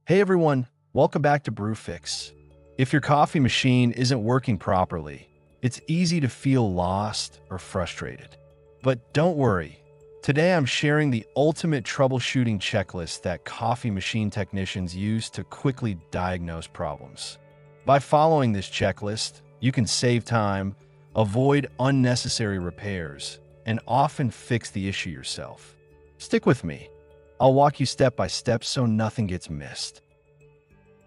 Hey everyone, welcome back to Brewfix. If your coffee machine isn't working properly, it's easy to feel lost or frustrated. But don't worry, today I'm sharing the ultimate troubleshooting checklist that coffee machine technicians use to quickly diagnose problems. By following this checklist, you can save time, avoid unnecessary repairs, and often fix the issue yourself. Stick with me. I'll walk you step by step so nothing gets missed.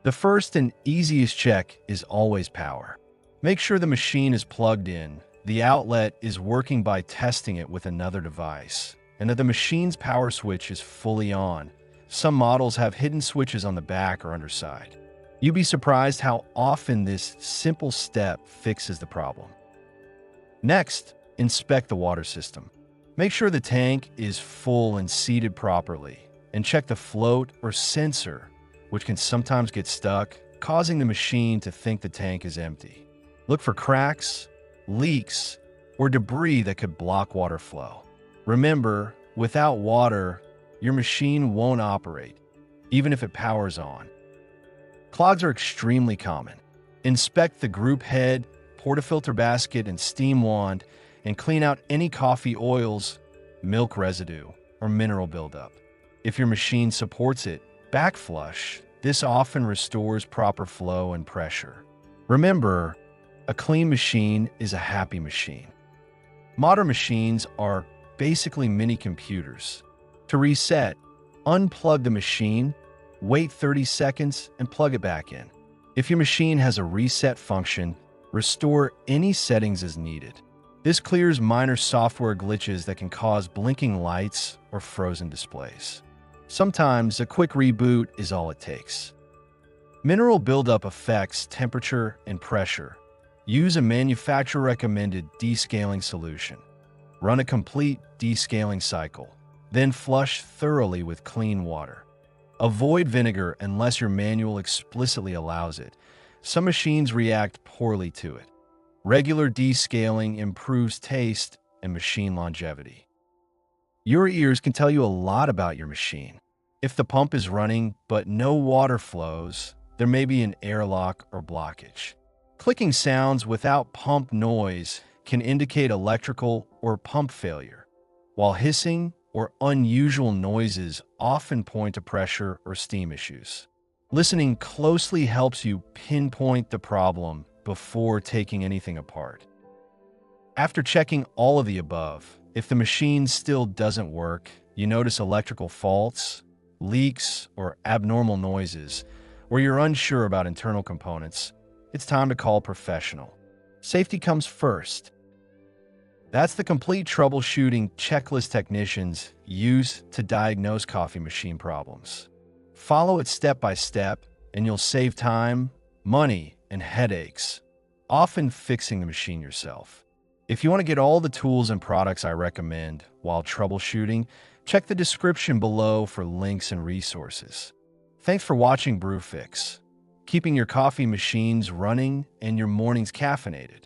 The first and easiest check is always power. Make sure the machine is plugged in, the outlet is working by testing it with another device, and that the machine's power switch is fully on. Some models have hidden switches on the back or underside. You'd be surprised how often this simple step fixes the problem. Next, inspect the water system. Make sure the tank is full and seated properly, and check the float or sensor, which can sometimes get stuck, causing the machine to think the tank is empty. Look for cracks, leaks, or debris that could block water flow. Remember, without water, your machine won't operate, even if it powers on. Clogs are extremely common. Inspect the group head, portafilter basket, and steam wand, and clean out any coffee oils, milk residue, or mineral buildup. If your machine supports it, backflush. This often restores proper flow and pressure. Remember, a clean machine is a happy machine. Modern machines are basically mini computers. To reset, unplug the machine, wait 30 seconds, and plug it back in. If your machine has a reset function, restore any settings as needed. This clears minor software glitches that can cause blinking lights or frozen displays. Sometimes a quick reboot is all it takes. Mineral buildup affects temperature and pressure. Use a manufacturer-recommended descaling solution. Run a complete descaling cycle, then flush thoroughly with clean water. Avoid vinegar unless your manual explicitly allows it. Some machines react poorly to it. Regular descaling improves taste and machine longevity. Your ears can tell you a lot about your machine. If the pump is running but no water flows, there may be an airlock or blockage. Clicking sounds without pump noise can indicate electrical or pump failure, while hissing or unusual noises often point to pressure or steam issues. Listening closely helps you pinpoint the problem before taking anything apart. After checking all of the above, if the machine still doesn't work, you notice electrical faults, leaks, or abnormal noises, or you're unsure about internal components, it's time to call a professional. Safety comes first. That's the complete troubleshooting checklist technicians use to diagnose coffee machine problems. Follow it step by step, and you'll save time, money, and headaches, often fixing the machine yourself. If you want to get all the tools and products I recommend while troubleshooting, check the description below for links and resources. Thanks for watching Brewfix, keeping your coffee machines running and your mornings caffeinated.